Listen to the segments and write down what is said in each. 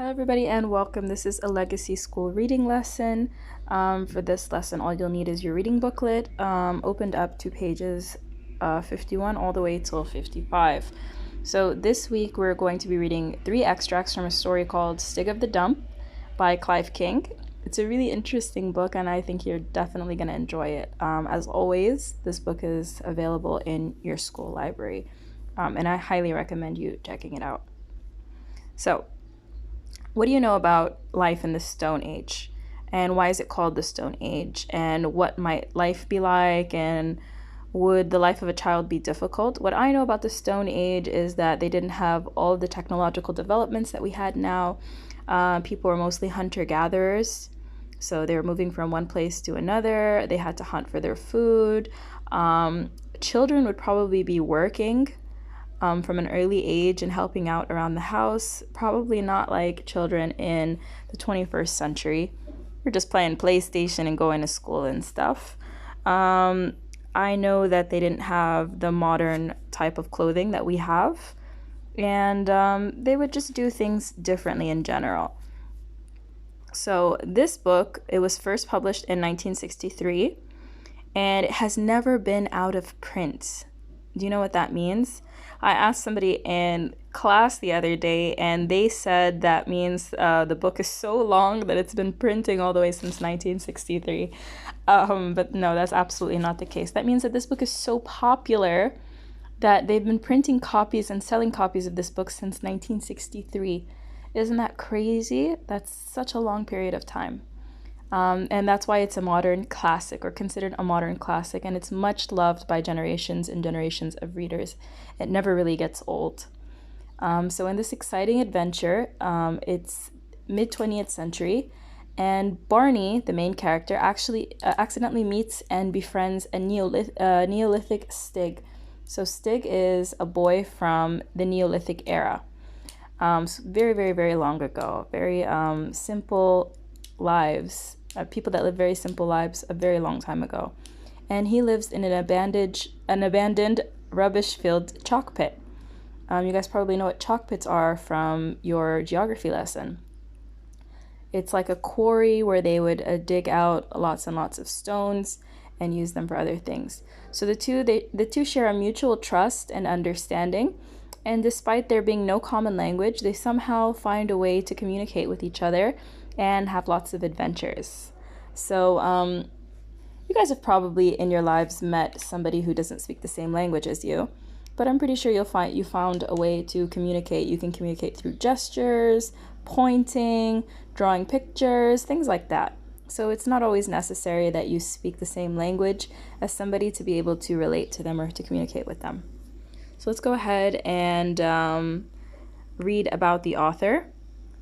Hello, everybody, and welcome. This is a Legacy School reading lesson. For this lesson, all you'll need is your reading booklet, opened up to pages 51 all the way till 55. So this week, we're going to be reading 3 extracts from a story called Stig of the Dump by Clive King. It's a really interesting book, and I think you're definitely going to enjoy it. As always, this book is available in your school library, and I highly recommend you checking it out. So, what do you know about life in the Stone Age? And why is it called the Stone Age? And what might life be like? And would the life of a child be difficult? What I know about the Stone Age is that they didn't have all of the technological developments that we had now. People were mostly hunter-gatherers. So they were moving from one place to another. They had to hunt for their food. Children would probably be working from an early age and helping out around the house. Probably not like children in the 21st century. We're just playing PlayStation and going to school and stuff. I know that they didn't have the modern type of clothing that we have. And they would just do things differently in general. So this book, it was first published in 1963. And it has never been out of print. Do you know what that means? I asked somebody in class the other day, and they said that means the book is so long that it's been printing all the way since 1963. But no, that's absolutely not the case. That means that this book is so popular that they've been printing copies and selling copies of this book since 1963. Isn't that crazy? That's such a long period of time. And that's why it's a modern classic, or considered a modern classic, and it's much loved by generations and generations of readers. It never really gets old. So in this exciting adventure, it's mid-20th century, and Barney, the main character, actually accidentally meets and befriends a Neolithic Stig. So Stig is a boy from the Neolithic era. So very, very, very long ago. Very simple lives. People that live very simple lives a very long time ago. And he lives in an abandoned rubbish-filled chalk pit. You guys probably know what chalk pits are from your geography lesson. It's like a quarry where they would dig out lots and lots of stones and use them for other things. So the two share a mutual trust and understanding. And despite there being no common language, they somehow find a way to communicate with each other and have lots of adventures. So you guys have probably in your lives met somebody who doesn't speak the same language as you, but I'm pretty sure you found a way to communicate. You can communicate through gestures, pointing, drawing pictures, things like that. So it's not always necessary that you speak the same language as somebody to be able to relate to them or to communicate with them. So let's go ahead and read about the author.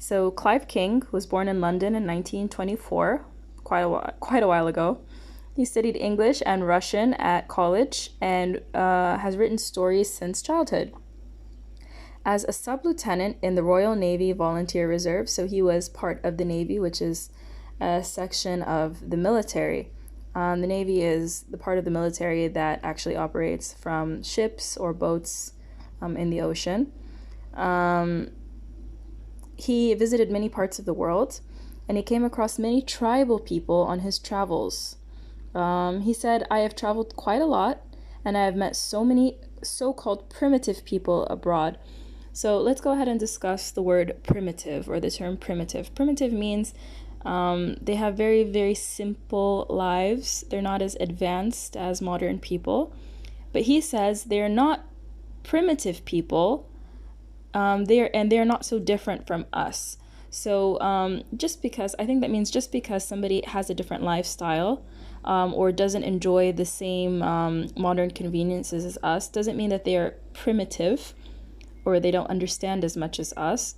So Clive King was born in London in 1924, quite a while ago. He studied English and Russian at college and has written stories since childhood. As a sub-lieutenant in the Royal Navy Volunteer Reserve, so he was part of the Navy, which is a section of the military. The Navy is the part of the military that actually operates from ships or boats in the ocean. He visited many parts of the world, and he came across many tribal people on his travels. He said, "I have traveled quite a lot, and I have met so many so-called primitive people abroad." So let's go ahead and discuss the word primitive, or the term primitive. Primitive means they have very, very simple lives. They're not as advanced as modern people. But he says they're not primitive people. They're not so different from us. So just because somebody has a different lifestyle or doesn't enjoy the same modern conveniences as us, doesn't mean that they are primitive or they don't understand as much as us.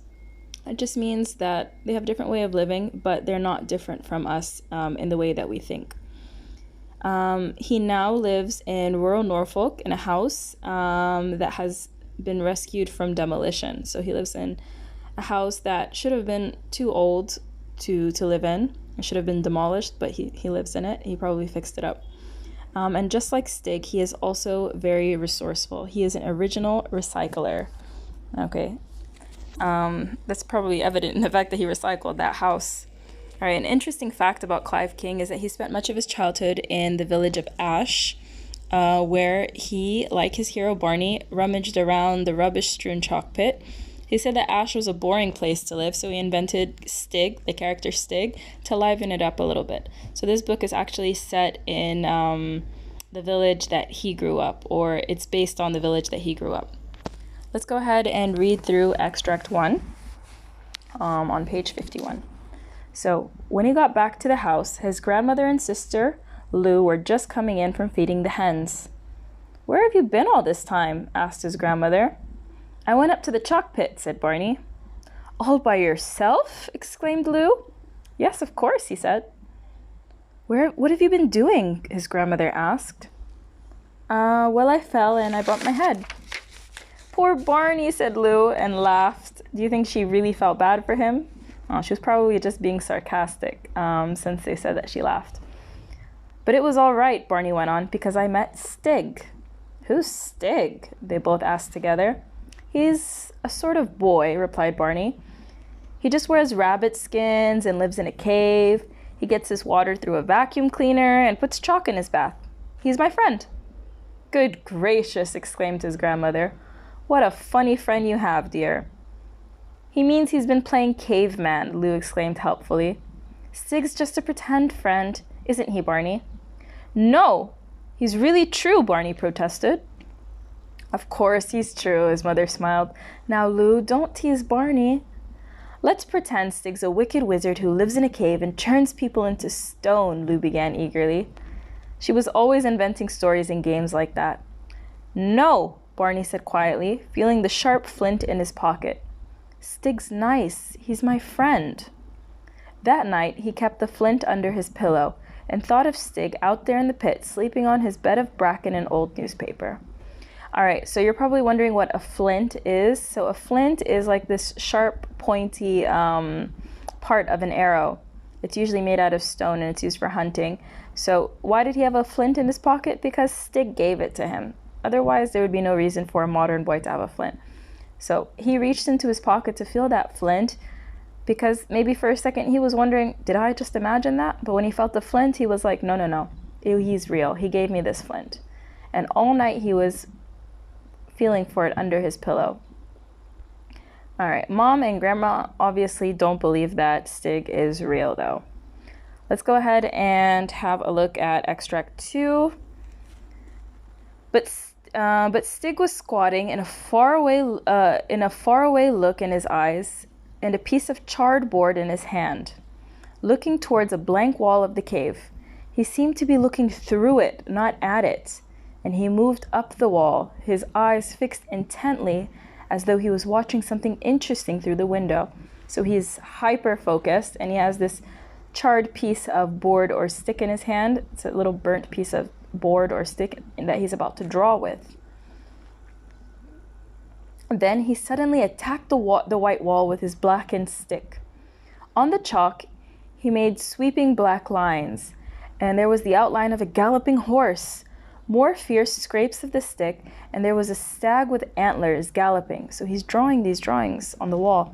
It just means that they have a different way of living, but they're not different from us in the way that we think. He now lives in rural Norfolk in a house that has been rescued from demolition. So he lives in a house that should have been too old to live in. It should have been demolished, but he lives in it. He probably fixed it up. And just like Stig, he is also very resourceful. He is an original recycler. Okay. That's probably evident in the fact that he recycled that house. All right, an interesting fact about Clive King is that he spent much of his childhood in the village of Ash, where he, like his hero Barney, rummaged around the rubbish-strewn chalk pit. He said that Ash was a boring place to live, so he invented Stig, the character Stig, to liven it up a little bit. So this book is actually set in the village that he grew up, or it's based on the village that he grew up. Let's go ahead and read through extract 1 on page 51. So, when he got back to the house, his grandmother and sister, Lou, were just coming in from feeding the hens. "Where have you been all this time?" asked his grandmother. "I went up to the chalk pit," said Barney. "All by yourself?" exclaimed Lou. "Yes, of course," he said. What have you been doing?" his grandmother asked. Well, I fell and I bumped my head." "Poor Barney," said Lou and laughed. Do you think she really felt bad for him? Oh, she was probably just being sarcastic, since they said that she laughed. "But it was all right," Barney went on, "because I met Stig." "Who's Stig?" they both asked together. "He's a sort of boy," replied Barney. "He just wears rabbit skins and lives in a cave. He gets his water through a vacuum cleaner and puts chalk in his bath. He's my friend." "Good gracious," exclaimed his grandmother. "What a funny friend you have, dear." "He means he's been playing caveman," Lou exclaimed helpfully. "Stig's just a pretend friend, isn't he, Barney?" "No, he's really true," Barney protested. "Of course he's true," his mother smiled. "Now, Lou, don't tease Barney." "Let's pretend Stig's a wicked wizard who lives in a cave and turns people into stone," Lou began eagerly. She was always inventing stories and games like that. "No," Barney said quietly, feeling the sharp flint in his pocket. "Stig's nice. He's my friend." That night, he kept the flint under his pillow and thought of Stig out there in the pit, sleeping on his bed of bracken and old newspaper. All right, so you're probably wondering what a flint is. So a flint is like this sharp, pointy part of an arrow. It's usually made out of stone and it's used for hunting. So why did he have a flint in his pocket? Because Stig gave it to him. Otherwise, there would be no reason for a modern boy to have a flint. So he reached into his pocket to feel that flint because maybe for a second he was wondering, did I just imagine that? But when he felt the flint, he was like, no. He's real. He gave me this flint. And all night he was feeling for it under his pillow. All right, Mom and Grandma obviously don't believe that Stig is real, though. Let's go ahead and have a look at extract 2. But Stig was squatting in a faraway look in his eyes and a piece of charred board in his hand, looking towards a blank wall of the cave. He seemed to be looking through it, not at it, and he moved up the wall, his eyes fixed intently as though he was watching something interesting through the window. So he's hyper-focused, and he has this charred piece of board or stick in his hand. It's a little burnt piece of board or stick that he's about to draw with. Then he suddenly attacked the white wall with his blackened stick. On the chalk, he made sweeping black lines, and there was the outline of a galloping horse. More fierce scrapes of the stick, and there was a stag with antlers galloping. So he's drawing these drawings on the wall.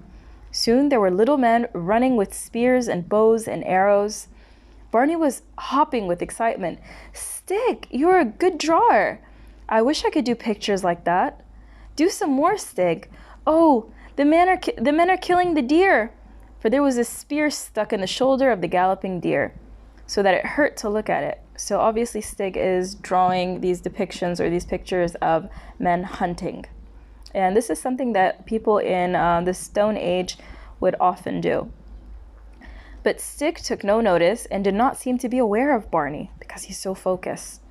Soon there were little men running with spears and bows and arrows. Barney was hopping with excitement. "Stig, you're a good drawer. I wish I could do pictures like that." "Do some more, Stig." "Oh, the men are killing the deer." For there was a spear stuck in the shoulder of the galloping deer, so that it hurt to look at it. So obviously Stig is drawing these depictions or these pictures of men hunting. And this is something that people in the Stone Age would often do. But Stig took no notice and did not seem to be aware of Barney because he's so focused.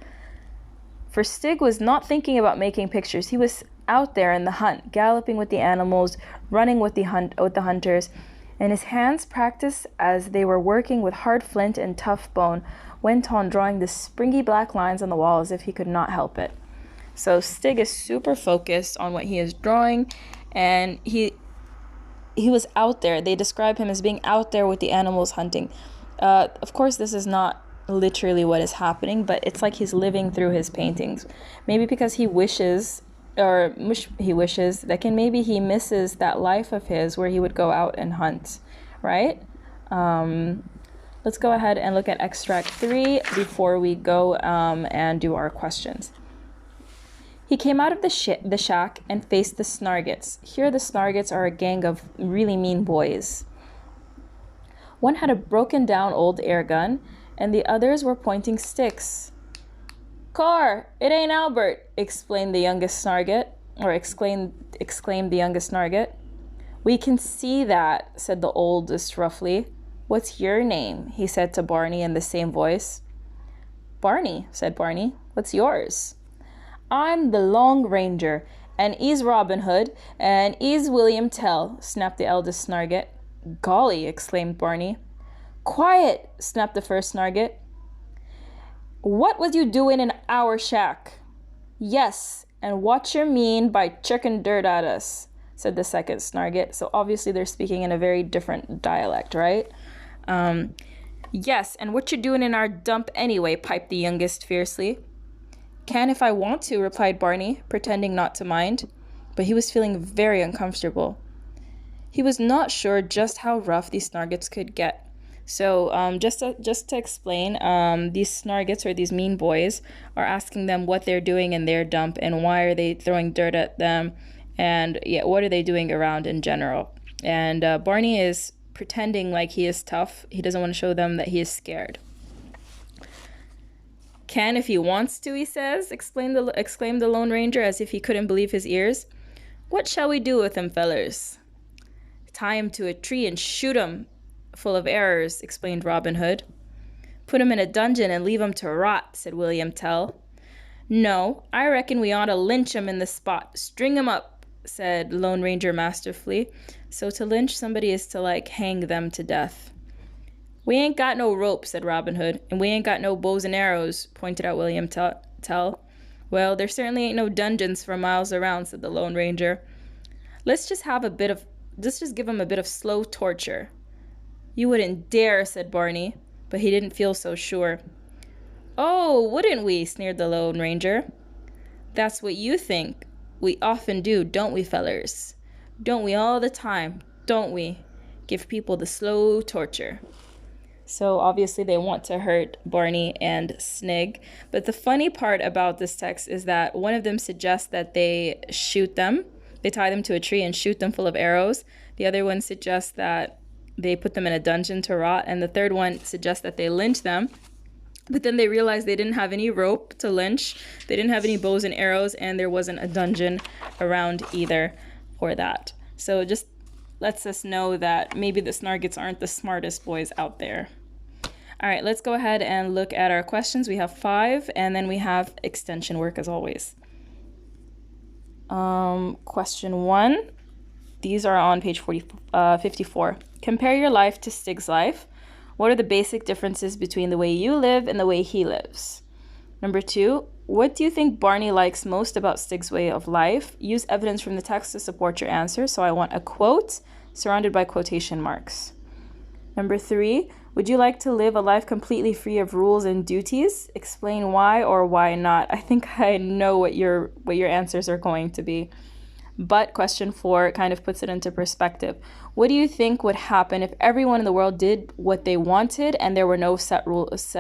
For Stig was not thinking about making pictures. He was out there in the hunt, galloping with the animals, running with the hunters, and his hands, practiced as they were working with hard flint and tough bone, went on drawing the springy black lines on the wall as if he could not help it. So Stig is super focused on what he is drawing, and he was out there. They describe him as being out there with the animals hunting. Of course, this is not literally what is happening, but it's like he's living through his paintings. Maybe because he wishes he wishes that maybe he misses that life of his where he would go out and hunt, right? Let's go ahead and look at extract 3 before we go and do our questions. He came out of the shack and faced the Snargets. Here the Snargets are a gang of really mean boys. One had a broken down old air gun, and the others were pointing sticks. "Car, it ain't Albert," exclaimed the youngest Snarget. "We can see that," said the oldest roughly. "What's your name?" he said to Barney in the same voice. "Barney," said Barney. "What's yours?" "I'm the Long Ranger, and he's Robin Hood, and he's William Tell," snapped the eldest Snarget. "Golly," exclaimed Barney. "Quiet," snapped the first Snarget. "What was you doing in our shack?" "Yes, and what you mean by chucking dirt at us?" said the second Snarget. So obviously they're speaking in a very different dialect, right? "Yes, and what you doing in our dump anyway?" piped the youngest fiercely. "Can if I want to," replied Barney, pretending not to mind. But he was feeling very uncomfortable. He was not sure just how rough these Snargets could get. So just to explain, these Snargets, or these mean boys, are asking them what they're doing in their dump and why are they throwing dirt at them, and what are they doing around in general. And Barney is pretending like he is tough. He doesn't want to show them that he is scared. "Can if he wants to," he says, exclaimed the Lone Ranger as if he couldn't believe his ears. "What shall we do with him, fellers?" "Tie him to a tree and shoot him full of arrows," explained Robin Hood. "Put him in a dungeon and leave him to rot," said William Tell. "No, I reckon we ought to lynch him in the spot. String him up," said Lone Ranger masterfully. So to lynch somebody is to, hang them to death. "We ain't got no rope," said Robin Hood, "and we ain't got no bows and arrows," pointed out William Tell. "Well, there certainly ain't no dungeons for miles around," said the Lone Ranger. Let's just give him a bit of slow torture." "You wouldn't dare," said Barney, but he didn't feel so sure. "Oh, wouldn't we?" sneered the Lone Ranger. "That's what you think. We often do, don't we, fellers? Don't we all the time, don't we? Give people the slow torture." So obviously they want to hurt Barney and Stig. But the funny part about this text is that one of them suggests that they shoot them. They tie them to a tree and shoot them full of arrows. The other one suggests that they put them in a dungeon to rot. And the third one suggests that they lynch them. But then they realized they didn't have any rope to lynch. They didn't have any bows and arrows. And there wasn't a dungeon around either for that. So it just lets us know that maybe the Snargets aren't the smartest boys out there. All right, let's go ahead and look at our questions. We have 5, and then we have extension work as always. Question 1. These are on page 54. Compare your life to Stig's life. What are the basic differences between the way you live and the way he lives? Number 2. What do you think Barney likes most about Stig's way of life? Use evidence from the text to support your answer. So I want a quote surrounded by quotation marks. Number 3. Would you like to live a life completely free of rules and duties? Explain why or why not. I think I know what your answers are going to be. But question 4 kind of puts it into perspective. What do you think would happen if everyone in the world did what they wanted and there were no set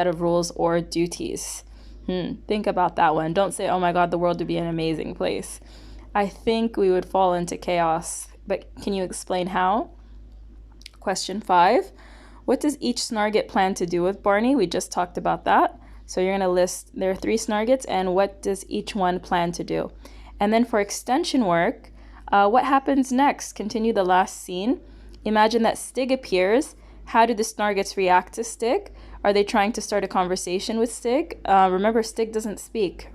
of rules or duties? Think about that one. Don't say, "Oh my God, the world would be an amazing place." I think we would fall into chaos. But can you explain how? Question 5. What does each Snarget plan to do with Barney? We just talked about that. So you're going to list, there are 3 Snargets, and what does each one plan to do? And then for extension work, what happens next? Continue the last scene. Imagine that Stig appears. How do the Snargets react to Stig? Are they trying to start a conversation with Stig? Remember, Stig doesn't speak.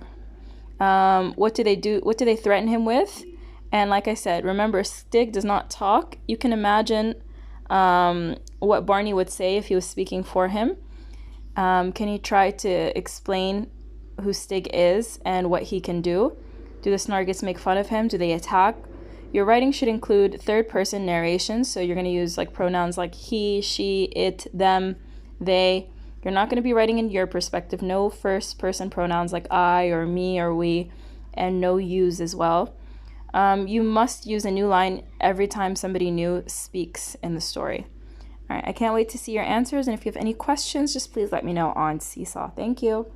What do they do? What do they threaten him with? And like I said, remember, Stig does not talk. You can imagine what Barney would say if he was speaking for him. Can you try to explain who Stig is and what he can do? Do the Snargets make fun of him? Do they attack? Your writing should include third-person narration, so you're going to use pronouns like he, she, it, them, they. You're not going to be writing in your perspective. No first-person pronouns like I or me or we. and no use as well. You must use a new line every time somebody new speaks in the story. All right, I can't wait to see your answers, and if you have any questions, just please let me know on Seesaw. Thank you.